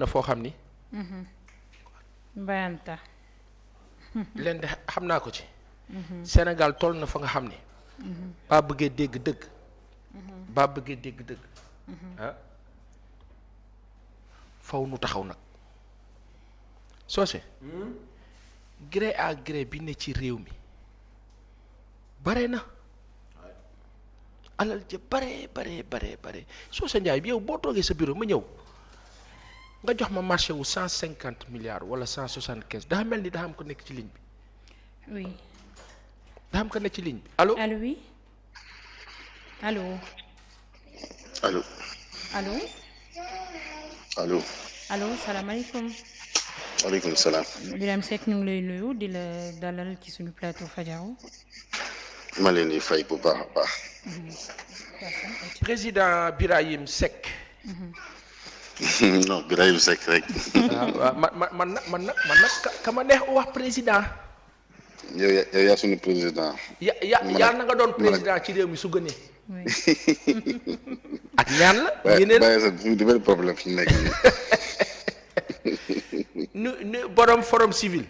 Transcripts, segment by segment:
na foo xam ni. Bayanta. leen de xam naa ko ci. Sénégal toll na fa nga xam ni. baa bëggee dégg dëgg. baa bëggee dégg dëgg. ah faw nu taxaw nag. Socé. gré à gré bi ne ci réew mi bare na. alal ja bare Socé Ndiaye bi yow boo toogee sa bureau ma ñëw nga jox ma marché wu 150 milliards wala 175 daa mel ni daa am ko nekk ci ligne bi. Oui. daa am ko nekk ci ligne bi allo. Allô oui. Allô. allo. Allô. allo. Allô salaamaaleykum. waaleykum salaam. Birame Seck ñu ngi lay nuyu di la dalal ci suñu plateau Fajaro. ma leen di fay bu baax a baax. président Birahim Seck. non Birahim Seck rek. waaw man nag ka ma neex wax président. yow yaa suñu président. yaa na nga doon président ci réew mi su gënee. Oui. ak ñaan la. yeneen bàyyi sax du benn problème fi mu nekk nii. nu borom forum civil.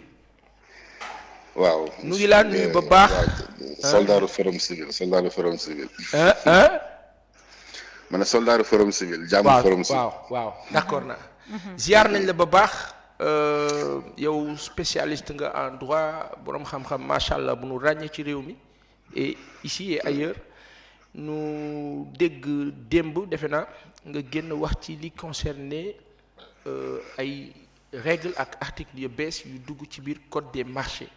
waaw. nu ngi laa nuyu ba baax. soldaaru forum civil. ma ne soldaaru forum civil. jàmm forum civil waaw d'accord na. ziar nañ la ba baax. yow spécialiste nga en droit borom xam-xam macha allah bu nu ràññee ci réew mi et ici et ailleurs nu dégg démb defe naa nga génn wax ci li concerné ay règles ak articles yu bees yu dugg ci biir code des marchés.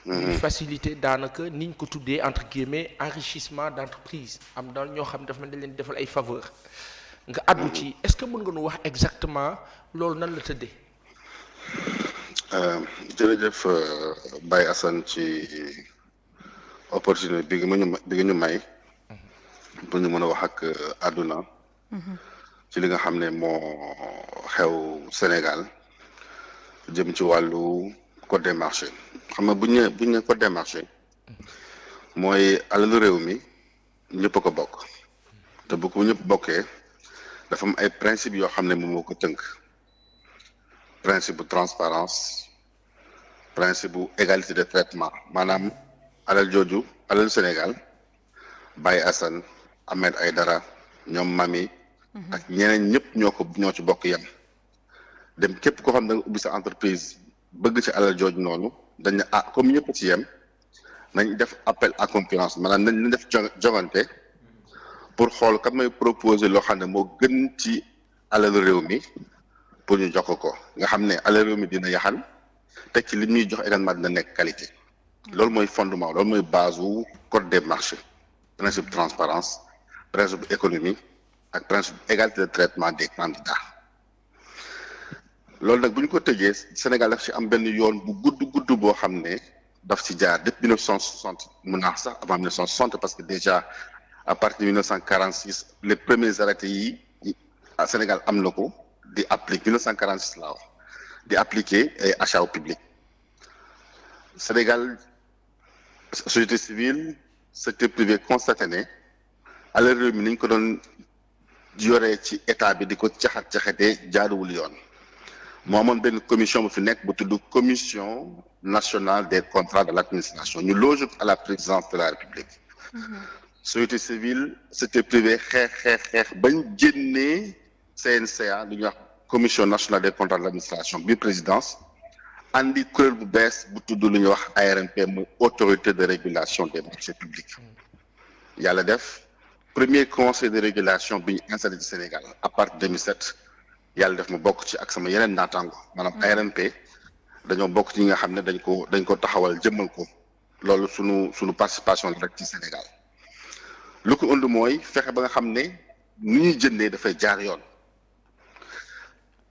ñu facilité daanaka niñ ko tuddee entre guillemets enrichissement d'entreprise am daal ñoo xam ne dafa mel dañ leen defal ay faveur nga àddu ci est-ce que mën nga nu wax exactement loolu nan la tëddee. jërëjëf Baye Assane ci opportunité bi nga ñu may pour ñu mën a wax ak àdduna ci li nga xam ne moo xew Sénégal jëm ci wàllu code des marchés xam nga bu ñu nee code des marchés mooy alalu réew mi ñëpp a ko bokk te bu ko ñëpp bokkee dafa am ay principes yoo xam ne moom moo ko tënk. principe bu transparence principe bu égalité de traitement maanaam alal jooju alal Sénégal Baye Assane Ahmed Aïdara ñoom Mami ak ñeneen ñëpp ñoo ci bokk yem dem képp koo xam ne da nga ubbi sa entreprise bëgg ci alal jooju noonu dañ ne comme ñëpp ci yem nañ def appel à concurrence maanaam nañ def jongante pour xool kan may proposer loo xam ne moo gën ci alal réew mi pour ñu jox ko nga xam ne alal réew mi dina yaxal teg ci li ñuy jox également dina nekk qualité loolu mooy fondement loolu mooy base wu code des marchés principe transparence principe économie ak principe égalité de traitement des candidats loolu nag bu ñu ko tëjee Sénégal daf ci am benn yoon bu gudd boo xam ne daf ci jaar depuis 1960 mun naa sax avant 1960 parce que déjà à partir de 1946 les premiers arrêtés yi Sénégal am na ko. di appliquer 1946 laa wax di appliquer ay achats au public Sénégal société civile secteur privé constaté ne alal réew mi ni ñu ko doon yoree ci état bi di ko caxatee jaaduwul yoon moo amoon benn commission bu fi nekk bu tudd commission nationale des contrats de l'administration ñu loge à la présidence de la République. Société civile secteur privé xeex bañ génnee CNCA lu ñuy wax commission nationale des contrats de l'administration bi présidence andi kuréel bu bees bu tudd lu ñuy wax ARMP muy autorité de régulation des marchés publics yàlla def premier conseil de régulation bi ñu installé ci Sénégal à partir de 2007 yàlla def ma bokk ci ak sama yeneen naataango maanaam ARMP dañoo bokk ci ñi nga xam ne dañ ko taxawal jëmmal ko loolu sunu participation la rek ci Sénégal lu ko ënd mooy fexe ba nga xam ne nu ñuy jëndee dafay jaar yoon.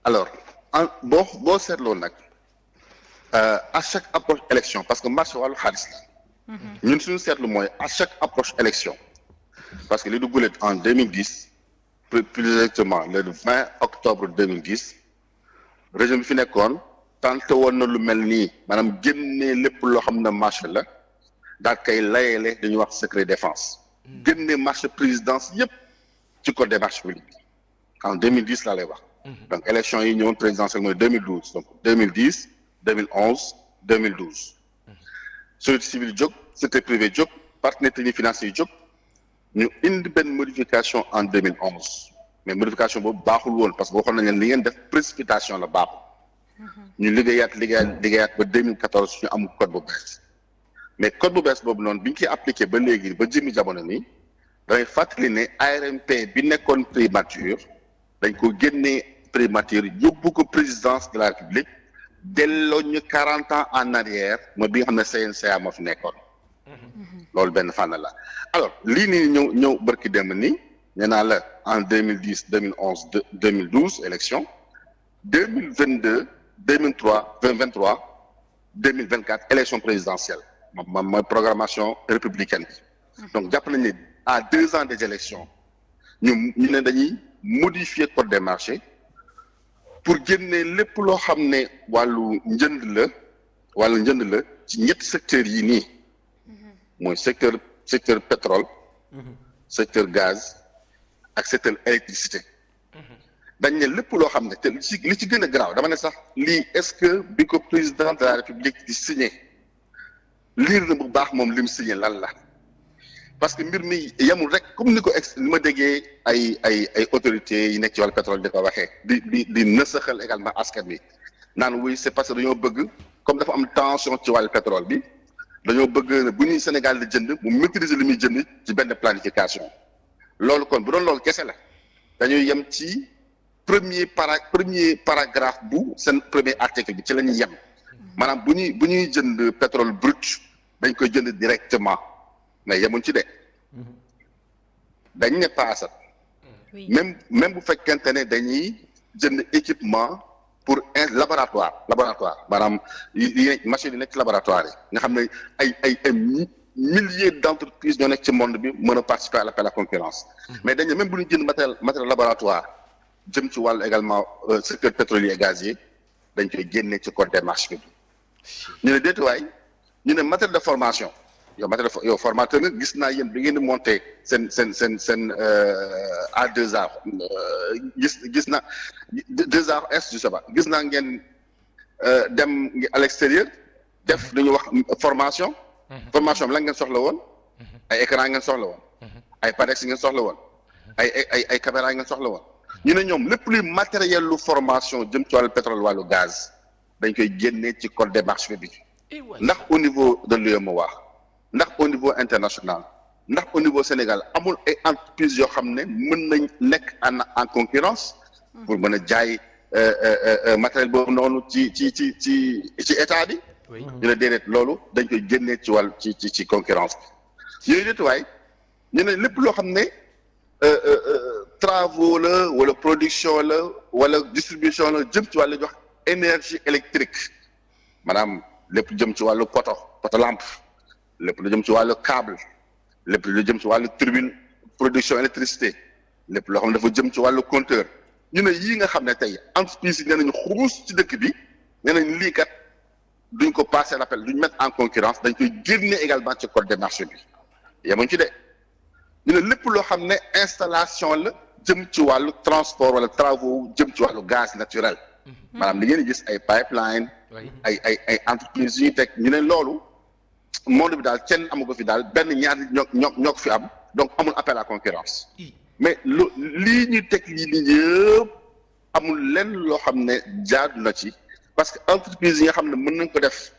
alors boo seetloo nag à chaque approche élection parce que marché wàllu xaalis la ñun suñu seetlu mooy à chaque approche élection parce que li du gulet en 2010 plus exactement le 20 octobre 2010 régime bi fi nekkoon tenté woon na lu mel nii maanaam génnee lépp loo xam ne marché la daal kay layeele dañuy wax secret défense génne marché présidence yépp ci code des marchés publics en 2010 laa lay wax donc élection yi ñëwoon présidentielle mooy 2012 donc 2010 2011 2012 société civile jóg secteur privé jóg partenaires techniques financiers yi jóg ñu indi benn modification en 2011 mais modification boobu baaxul woon parce que waxoon nañ leen li ngeen def précipitation la baaxul ñu liggéeyaat ba 2014 ñu am code bu bees mais code bu bees boobu noonu bi ñu koy appliqué ba léegi ba jëmmi jamono nii dangay fàttali ne ARMP bi nekkoon primature dañ ko génnee primature yóbbu ko présidence de la République delloo ñu 40 ans en arrière mooy bi nga xam ne CNCA moo fi nekkoon loolu benn fànn la alors lii nii ñëw barki démb nii nee naa la en 2010 2011 2012 élection 2022 2023 2024 élection présidentielle moom mooy programmation républicaine bi donc jàpp nañ ne à 2 ans des élections ñu ne dañuy modifier code des marchés pour génne lépp loo xam ne wàllu njënd la ci ñetti secteurs yi nii mooy secteur pétrole secteur gaz ak secteur électricité dañ ne lépp loo xam ne te li ci gën a garaaw dama ne sax lii est-ce que bi ko président de la république di signé liir na bu baax moom li mu signé lan la parce que mbir mi yemul rek comme ni ko ni ma déggee ay autorités yi nekk ci wàllu pétrole di ko waxee di nësaxal également askan bi naan oui c'est parce que dañoo bëgg comme dafa am tension ci wàllu pétrole bi dañoo bëgg bu ñuy Sénégal di jënd mu maîtriser li muy jënd ci benn planification loolu kon bu doon loolu kese la dañuy yem ci premier paragraphe bu seen premier article bi ci la ñuy yem maanaam bu ñuy jënd pétrole brut dañ koy jënd directement mais yemuñ ci de dañ ne paasat même bu fekkente ne dañuy jënd équipement pour un laboratoire maanaam yi machine yi nekk ci laboratoire yi nga xam ne ay milliers d'entreprises ñoo nekk ci monde bi mën a participer à l'appel à concurrence mais dañ ne même bu ñu jënd matériel laboratoire jëm ci wàllu également secteur pétrolier et gazier dañ koy génne ci code des marchés bi ñu ne déetuwaay ñu ne matériel de formation yow formateur nga gis naa yéen bi ngeen di monter seen A2A gis naa 2A est je sais pas gis naa ngeen dem à l'extérieur def lu ñuy wax formation bi lan ngeen soxla woon ay écran ngeen soxla woon ay parex ngeen soxla woon ay caméra ngeen soxla woon ñu ne ñoom lépp luy matériel lu formation jëm ci wàllu pétrole wàllu gaz dañ koy génnee ci code des marchés bi ndax au niveau de l'UEMOA ndax au niveau international ndax au niveau Sénégal amul ay entreprises yoo xam ne mën nañ nekk en concurrence pour mën a jaay matériel boobu noonu ci état bi ñu ne déedéet loolu dañ koy génnee ci wàll ci concurrence bi yooyu déetuwaay ñu ne lépp loo xam ne travaux la wala production la wala distribution la jëm ci wàllu jox énergie électrique maanaam lépp jëm ci wàllu poto lampe lépp lu jëm ci wàllu câble lépp lu jëm ci wàllu turbine production électricité lépp loo xam ne dafa jëm ci wàllu compteur ñu ne yii nga xam ne tey entreprise yi nee nañu xuus ci dëkk bi nee nañ lii kat duñ ko passer l'appel duñ mettre en concurrence dañ koy génne également ci code des marchés bi yemuñ ci de ñu ne lépp loo xam ne installation la jëm ci wàllu transport wala travaux jëm ci wàllu gaz naturel maanaam li ngeen gis ay pipeline ay entreprises yu ñuy teg ñu ne loolu monde bi daal kenn amu ko fi daal benn ñaar ñoo ko fi am donc amul appel à concurrence mais lii ñuy teg lii yëpp amul lenn loo xam ne jaadu na ci parce que entreprise yi nga xam ne mën nañ ko def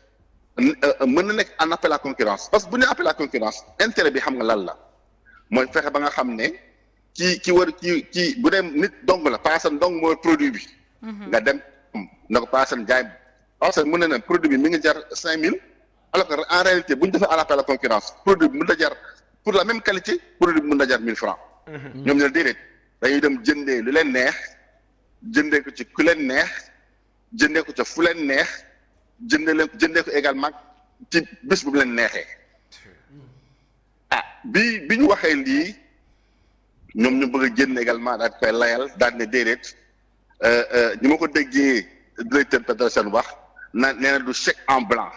mën na nekk en appel à concurrence parce que bu ñu appel à concurrence intérêt bi xam nga lan la mooy fexe ba nga xam ne ki bu dee nit dong la paasan dong mooy produit bi nga dem na ko paasan jaay parce que mën na produit bi mi ngi jar 5000 alors que en réalité bu ñu defee en appel à concurrence produit bi mën na jar pour la même qualité produit bi mën na jar 1000 francs ñoom ñu ne déedéet dañuy dem jëndee lu leen neex jëndee ko ci ku leen neex jëndee ko ca fu leen neex jëndee ko également ci bés bu leen neexee bi ñu waxee lii ñoom ñu bëgg a génn également daal di koy layal daal ne déedéet ñi ma ko déggee directeur Petrosen wax nee na du chèque en blanc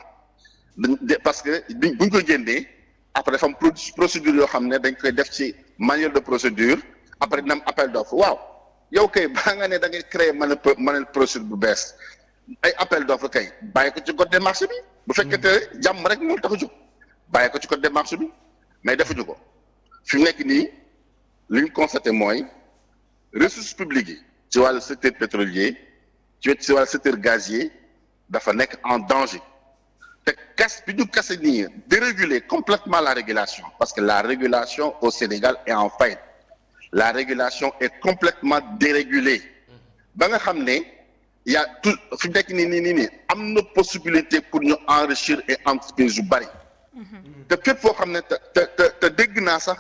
parce que buñ ko génnee après dafa am procédure yoo xam ne dañ koy def ci manuel de procédure après dina am appel d'offre waaw yow kay baa nga ne da ngay créer mën procédure bu bees ay appel d'offre kay bàyyi ko ci code des marchés bi bu fekkente jàmm rek moo tax a jóg bàyyi ko ci code des marchés bi mais defuñu ko fi mu nekk nii li ñu constaté mooy ressources publiques yi ci wàllu secteur pétrolier ci wàllu secteur gazier dafa nekk en danger te bi ñu kase nii déréguler complètement la régulation parce que la régulation au Sénégal est en faillite la régulation est complètement dérégulée ba nga xam ne y a tout fi nekk nii am na possibilité pour ñu enrichir et entreprise yu bari te fépp foo xam ne te dégg naa sax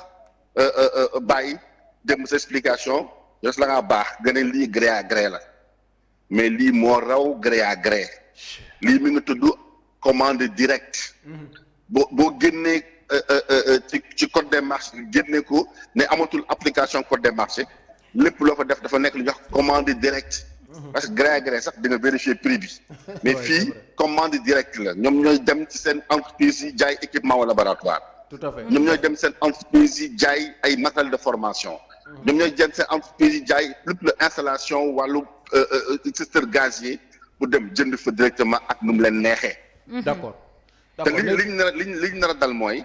bàyyi dem sa explication yow la ngaa baax gën a lii gré à gré la mais lii moo raw gré à gré lii mi ngi tudd commande directe boo génnee ci code des marchés génne ko ne amatul application code des marchés lépp loo fa def dafa nekk lu ñuy wax commande directe parce que gré à gré sax di nga vérifier prix bi mais fii commande directe la ñoom ñooy dem ci seen entreprise yi jaay équipement au laboratoire tout à fait ñoom ñooy dem seen entreprise yi jaay ay matériel de formation ñoom ñooy dem seen entreprise yi jaay lépp la installation wàllu secteur gazier pour dem jënd fa directement ak nu mu leen neexee d'accord te liñ nar a dal mooy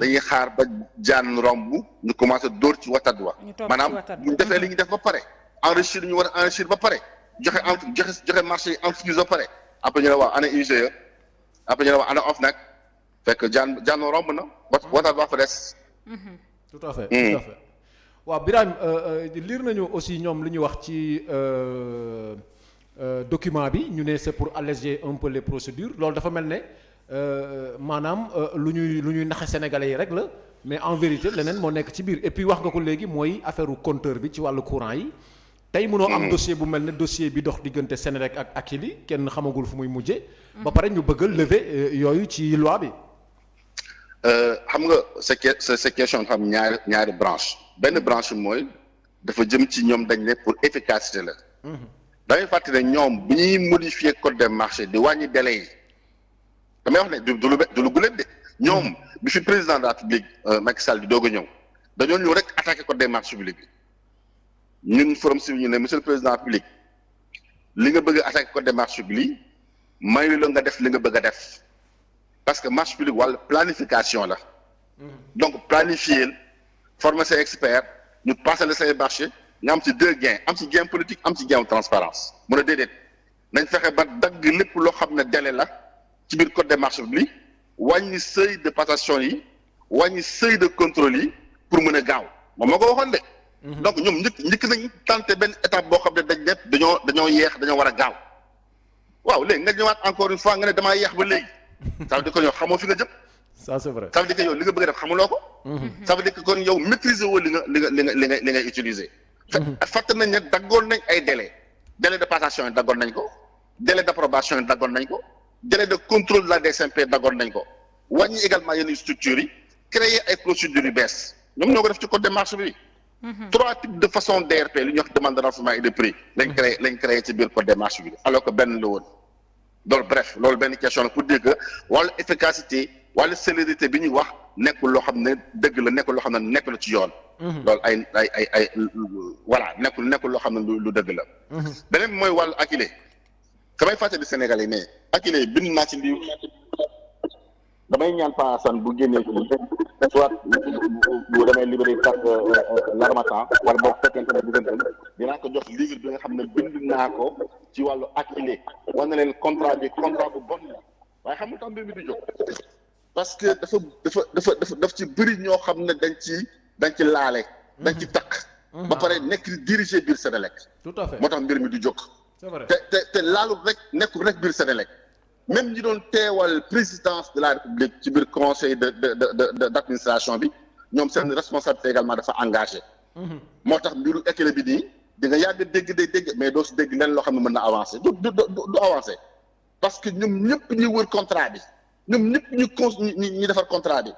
dañuy xaar ba jaan romb ñu commencé dóor ci watad wa maanaam ñu defee li ñu def ba pare enrichir ñu war a enrichir ba pare joxe marché yi entreprise ba pare après ñu ne waaw ana IGE après ñu ne waaw ana OFNAC fekk jaan romb na watad ba fa des tout à fait tout à fait waaw Birahim lire nañu aussi ñoom li ñu wax ci document bi ñu ne c'est pour alléger un peu les procédures loolu dafa mel ne maanaam lu ñuy naxe sénégalais yi rek la mais en vérité leneen moo nekk ci biir et puis wax nga ko léegi mooy affaire compteur bi ci wàllu courant yi tey mënoo am dossier bu mel ne dossier bi dox diggante Senelec ak Akilee kenn xamagul fu muy mujjee ba pare ñu bëgg a lever yooyu ci loi bi xam nga c'est question xam ñaari branche benn branche mooy dafa jëm ci ñoom dañ ne pour efficacité la damay fàttali ne ñoom bu ñuy modifier code des marchés di wàññi délai yi damay wax ne du lu guléet de ñoom bi fi président de la République Macky Sall di doog a ñëw dañoo ñëw rek attaqué code des marchés publics bi ñun forum civil ñu ne monsieur le président de la République li nga bëgg a attaqué code des marchés publics mayu la nga def li nga bëgg a def parce que marché public wàllu planification la donc planifier former ses experts ñu passer le say marché nga am ci deux gains am ci gain politique am ci gain transparence mu ne déedéet nañ fexe ba dagg lépp loo xam ne délai la ci biir code des marchés publics wàññi seuil de passation yi wàññi seuil de contrôle yi pour mën a gaaw moom moo ko waxoon de donc ñoom njëkk nañ tenté benn étape boo xam ne dañ ne dañoo yeex dañoo war a gaaw waaw léegi nga ñëwaat encore une fois nga ne damaa yeex ba léegi ça veut dire que yow xamoo fi nga jëm ça c'est vrai ça veut dire que yow li nga bëgg a def xamuloo ko ça veut dire que kon yow maîtriser woo li ngay utiliser fàtte nañ ne daggoon nañ ay délai de passation yi daggoon nañ ko délai d'approbation yi daggoon nañ ko délai de contrôle de la DCMP daggoon nañ ko wàññi également yenn structures yi créer ay procédures yu bees ñoom ñoo ko def ci code des marchés bi 3 types de façon DRP li ñuy wax demande de renseignement et de prix lañ créé ci biir code des marchés bi alors que benn la woon loolu bref loolu benn question la pour dire que wàllu efficacité wàllu célérité bi ñuy wax nekkul loo xam ne dëgg la nekkul loo xam ne nekk la ci yoon loolu ay voilà nekkul loo xam ne lu dëgg la beneen bi mooy wàllu Akilee damay fàttali Sénégalais mais Akilee bind naa ci livre damay ñaan Pa Assane bu génnee ko soit bu damay libéré carte l'Harmattan wala boo fekkente ne diggante dinaa ko jox livre bi nga xam ne bind naa ko ci wàllu Akilee war na leen contrat bu bon la waaye xam nga tax mbir mi di jóg parce que daf ci bëri ñoo xam ne dañ ci laale dañ ci takk ba pare nekk di diriger biir Senelec tout à fait moo tax mbir mi di jóg c'est vrai te laalu rek nekkul rek biir Senelec même ñi doon teewal présidence de la République ci biir conseil d'administration bi ñoom seen responsabilité également dafa engagé moo tax mbiru Akilee bi nii di nga yàgg dégg mais doo si dégg leen loo xam ne mën na avancer du avancer parce que ñoom ñëpp ñu wër contrat bi ñoom ñëpp ñu defar contrat bi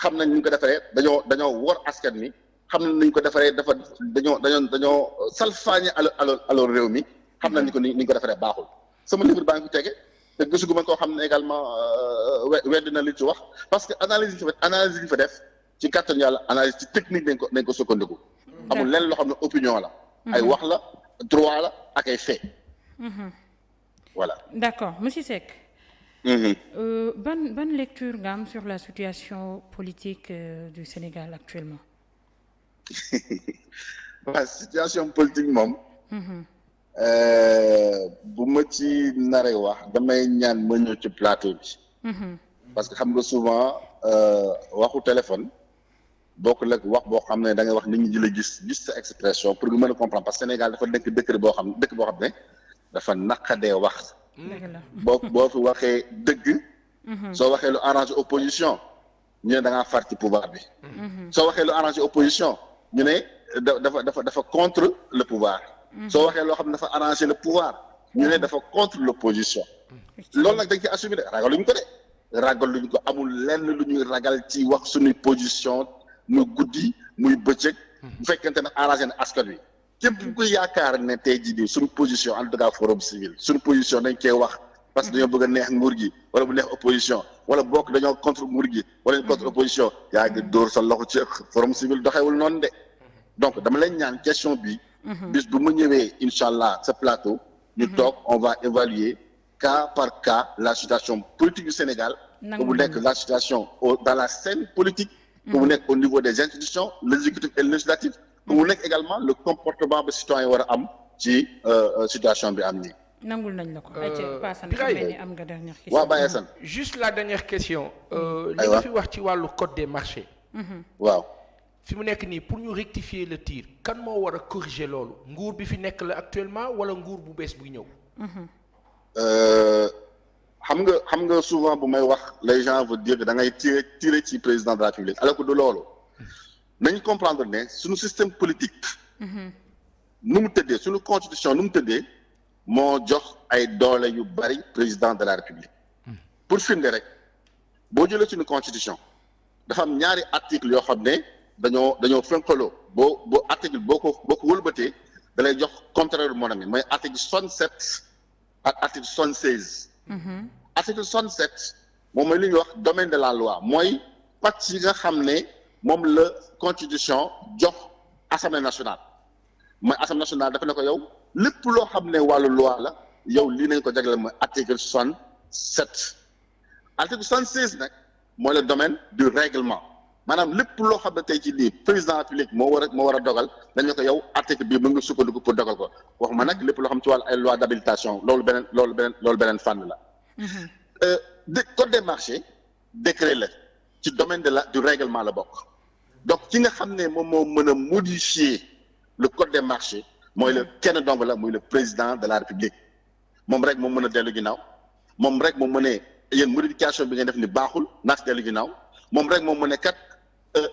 xam nañ ñu ko defaree dañoo wor askan mi xam nañ ñu ko defaree dañoo salfaañe alors réew mi xam nañ ni ñu ko defaree baaxul sama livre baa ngi fi tege te gisuguma koo xam ne également wedd na li ci wax parce que analyse yi ñu fa def ci kàttan yàlla analyse ci technique dañ ko sukkandiku amul lenn loo xam ne opinion la ay wax la droit la ak ay fait. Voilà. D'accord monsieur Seck. Ban lecture nga am sur la situation politique du Sénégal actuellement. waaw situation politique moom. bu ma ci naree wax damay ñaan ma ñëw ci plateau bi. parce que xam nga souvent waxu téléphone bokk nag wax boo xam ne da ngay wax nit ñi di la gis sa expression pour nga mën a comprendre parce que Sénégal dafa nekk dëkk boo xam ne dafa naqadee wax. boo fi waxee dëgg. soo waxee lu arrangé opposition ñu ne da ngaa far ci pouvoir bi. soo waxee lu arrangé opposition ñu ne dafa contre le pouvoir. soo waxee loo xam ne dafa arrangé le pouvoir ñu ne dafa contre l'opposition. loolu nag dañ koy assumer de ragaluñ ko de. ragaluñ ko amul lenn lu ñuy ragal ci wax suñuy position muy guddi muy bëccëg. bu fekkente ne arrangé na askan wi. képp ku yaakaar ne tey jii nii suñu position en tout cas forum civil suñu position dañ koy wax parce que dañoo bëgg a neex nguur gi wala bu neex opposition wala bokk dañoo contre nguur gi wala ñu contre opposition yaa ngi dóor sa loxo ci forum civil doxewul noonu de. donc dama leen ñaan question bi. bis bu ma ñëwee incha allah sa plateau. ñu toog on va évaluer cas par cas la situation politique du Sénégal. bu mu nekk la situation dans la scène politique. bu mu nekk au niveau des institutions l'exécutif et le législatif. bu mu nekk également le comportement ba citoyen war a am ci situation bi am nii. nangul nañ la ko. Birahim am nga dernière question. waaw Baye Assane. juste la dernière question. li nga fi wax ci wàllu code des marchés. waaw. fi mu nekk nii pour ñu rectifier le tir kan moo war a corriger loolu nguur bi fi nekk la actuellement wala nguur bu bees buy ñëw. xam nga souvent bu may wax les gens veulent dire que da ngay tirer ci président de la République alors que du loolu nañu comprendre ne suñu système politique. nu mu tëddee suñu constitution nu mu tëddee moo jox ay doole yu bari président de la République. pour firnde rek boo jëlee suñu constitution dafa am ñaari article yoo xam ne. dañoo fenkaloo boo article boo ko wëlbatee da lay jox contraire mon ami mooy article 67 ak article 76. article 67 moom mooy li ñuy wax domaine de la loi mooy pàcc yi nga xam ne moom la constitution jox assemblée nationale mooy assemblée nationale dafa ne ko yow lépp loo xam ne wàllu loi la yow lii nañ ko jagleel mooy article 67. article 76 nag mooy le domaine du règlement. maanaam lépp loo xam ne tey ci nii président de la République moo war a dogal dañ ne ko yow article bii mën nga sukkandiku pour dogal ko waxuma nag lépp loo xam ci wàllu ay loi d'habilitation loolu beneen fànn la. code des marchés décret la ci domaine du règlement la bokk donc ki nga xam ne moom moo mën a modifier le code des marchés mooy le kenn dong la muy le président de la République moom rek moom mën a dellu ginnaaw moom rek moom mën a yéen modification bi ngeen def ni baaxul naa si dellu ginnaaw moom rek moom mën a kat.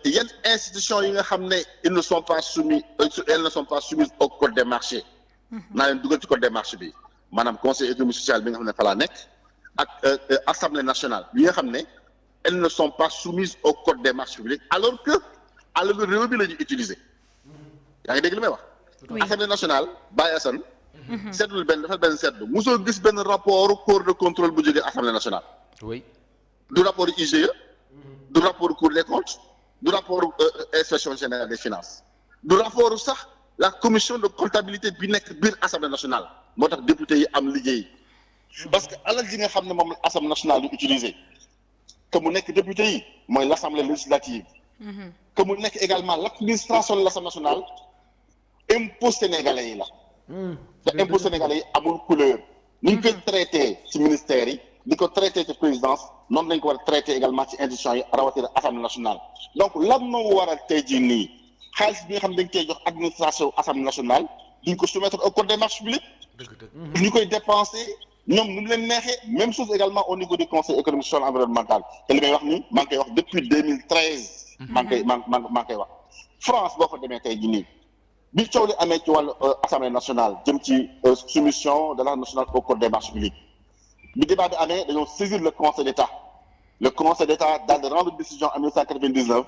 yenn institutions yi nga xam ne elles ne sont pas soumises au code des marchés. naa leen dugal ci code des marchés bi maanaam conseil économique social bi nga xam ne fa laa nekk ak assemblée nationale bi nga xam ne elles ne sont pas soumises au code des marchés publics alors que alalu réew bi la ñuy utiliser. yaa ngi dégg li may wax. assemblée nationale Baye Assane. seetlul dafa benn seetlu mosoo gis benn rapport corps de contrôle bu jógee assemblée nationale. oui. du rapport IGE. du rapport cour des comptes. du rapport inspection générale des finances du rapport sax la commission de comptabilité bi nekk biir assemblée nationale moo tax député yi am liggéey parce que alal ji nga xam ne moom la assemblée nationale di utiliser que mu nekk député yi mooy l' assemblée législative que mu nekk également l' administration de l' assemblée nationale impôt sénégalais yi la te impôt sénégalais yi amul couleur ni ñu koy traité ci ministères yi di ko traité ci présidence noonu lañ ko war a traité également ci institutions yi rawatina assemblée nationale donc lan moo waral tey jii nii xaalis bi nga xam ne dañ koy jox administration assemblée nationale duñ ko soumettre au code des marchés publics ñu koy dépenser ñoom nu mu leen neexee même chose également au niveau du conseil économique social et environnemental te li may wax nii maa ngi koy wax depuis 2013 maa ngi koy wax France boo fa demee tey jii nii bi coow li amee ci wàllu assemblée nationale jëm ci soumission de l'Assemblée nationale au code des marchés publics bi débat bi amee dañoo saisir le conseil d'État daal di rendre décision en 1999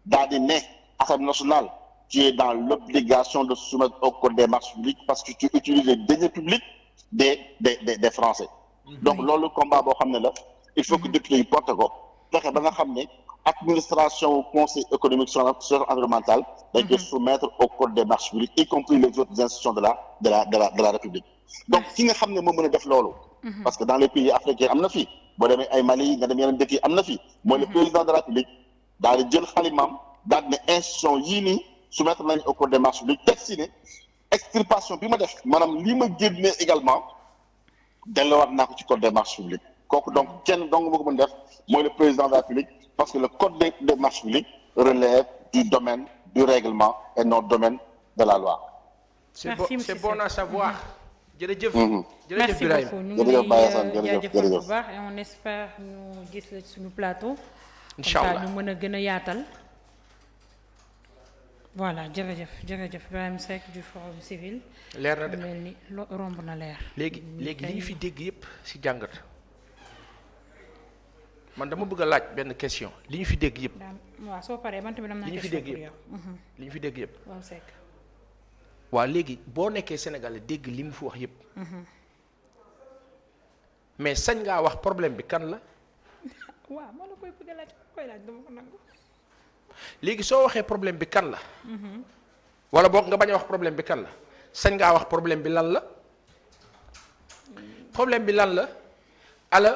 daal di ne assemblée nationale tu es dans l'obligation de soumettre au code des marchés publics parce que tu utilises les deniers publics des Français donc loolu combat boo xam ne la il faut que député yi porte ko fexe ba nga xam ne administration conseil économique social environnemental dañ koy soumettre au code des marchés publics y compris les autres institutions de la République donc ki nga xam ne moo mën a def loolu parce que dans les pays africains am na fi boo demee ay Mali nga dem yeneen dëkk yi am na fi mooy le président de la République daal di jël xalimaam daal ne institution yii nii soumettre nañ au code des marchés publics teg si ne extirpation bi ma def maanaam lii ma génnee également delluwaat naa ko ci code des marchés publics kooku donc kenn dong moo ko mën def mooy le président de la République parce que le code des marchés publics relève du domaine du règlement et non domaine de la loi. C'est bon à savoir. jërëjëf. merci Birahim. beaucoup ñu jërëjëf Baye Assane ngi jërëjëf jaajëfal bu baax et on espère ñu gis la suñu plateau. incha allah ñu mën a gën a yaatal. voilà jërëjëf Birahim Seck du Forum Civil. leer na de mel ni romb na leer. léegi li ñu fi dégg yëpp ci jàngat man dama bëgg a laaj benn question li ñu fi dégg yëpp. waaw soo paree man tamit am naa li ñu fi question dégg pour yow. li ñu fi dégg yëpp. waaw Seck. waa léegi boo nekkee Sénégalais dégg li mu fi wax yëpp. mais sañ ngaa wax problème bi kan la. waaw moo la koy bëgg a laaj koy laaj dama ko nangu. léegi soo waxee problème bi kan la. wala boog nga bañ a wax problème bi kan la sañ ngaa wax problème bi lan la. problème bi lan la ala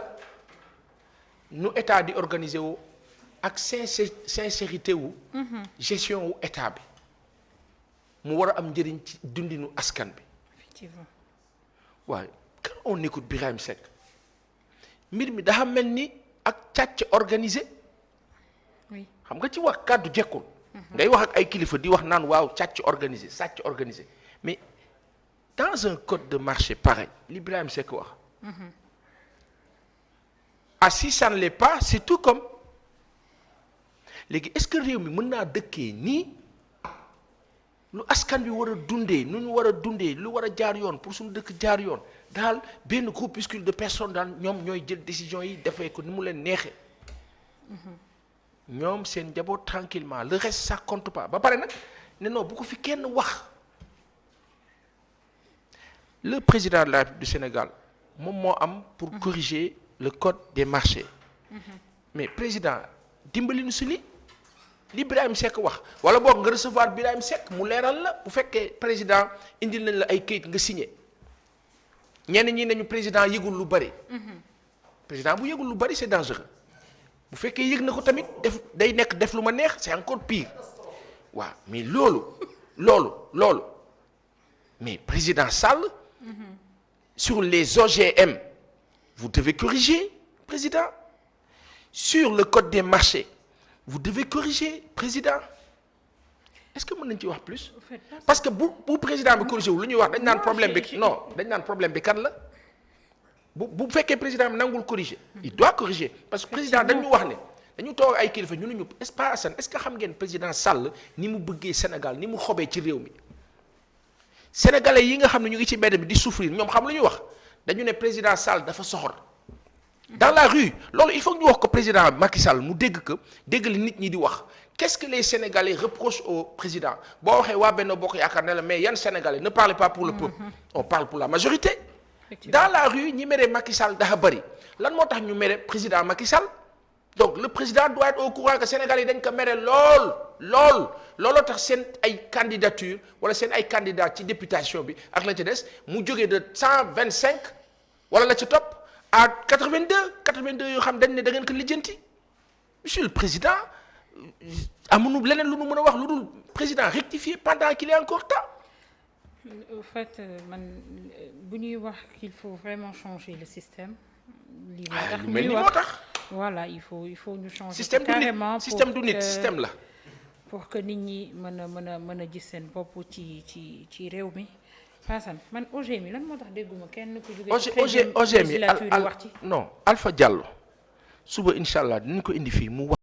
nu état di organiser wu ak sincérité wu. gestion wu état bi mu war a am njëriñ ci dundinu askan bi. effectivement. waaye quand on écoute Birahim Seck mbir mi dafa mel ni ak càcc organisé. oui xam nga ci wax kàddu jekkul. ngay wax ak ay kilifa di wax naan waaw sàcc organisé mais dans un code de marché pareil li Birahim Seck wax. ah si ça ne l'est pas c'est tout comme léegi est-ce que réew mi mën naa dëkkee nii lu askan bi war a dundee nu ñu war a dundee lu war a jaar yoon pour suñu dëkk jaar yoon daal benn groupuscule de personnes daal ñoom ñooy jël décision yi defee ko ni mu leen neexee. ñoom seen njaboot tranquillement le reste ça compte pas ba pare nag ne non bu ko fi kenn wax le président de la République du Sénégal moom moo am pour corriger le code des marchés mais président dimbali nu si li Birahim Seck wax wala boog nga recevoir Birahim Seck mu leeral la bu fekkee président indil nañ la ay këyit nga signé ñenn ñi nañu président yëgul lu bari président bu yëgul lu bari c'est dangereux bu fekkee yëg na ko tamit day nekk def lu ma neex c'est encore pire waaw mais loolu mais président Sall sur les OGM vous devez corriger président sur le code des marchés vous devez corriger président est-ce que mën nañ ci wax plus parce que bu président bi corrigé wu lu ñuy wax dañ naan problème bi non dañ naan problème bi kan la bu fekkee président bi nangul corriger il doit corriger parce que président dañu wax ne dañu toog ay kilifa ñu ne ñu est-ce que xam ngeen président Sall ni mu bëggee Sénégal ni mu xobee ci réew mi sénégalais yi nga xam ne ñu ngi ci mbedd bi di souffrir ñoom xam lu ñuy wax dañu ne président Sall dafa soxor dans la rue loolu il faut que ñu wax ko président Macky Sall mu dégg li nit ñi di wax qu'est-ce que les sénégalais reprochent au président boo waxee waa Benno Bokk Yaakaar ne la mais yan sénégalais ne parlez pas pour le peuple on parle pour la majorité dans la rue ñi mere Macky Sall dafa bëri lan moo tax ñu mere président Macky Sall donc le président doit être au courant que Sénégal yi dañ ko mere looloo tax seen ay candidature wala seen ay candidats ci députation bi ak la ci des mu jógee de 125 wala la ci topp à 82 yoo xam dañ ne da ngeen ko lijjanti monsieur le président amuñu leneen lu nu mën a wax lu dul président rectifier pendant qu'il est encore temps. En fait man bu ñuy wax qu'il faut vraiment changer le système. lii moo tax voilà il faut ñu changer. système carrément système du nit système la. pour que nit ñi mën a gis seen bopp ci réew mi. Fassane man OGM lan moo tax dégguma kenn ku jóge OGM yi non Alpha Diallo suba incha allah dinañ ko indi fii mu wax.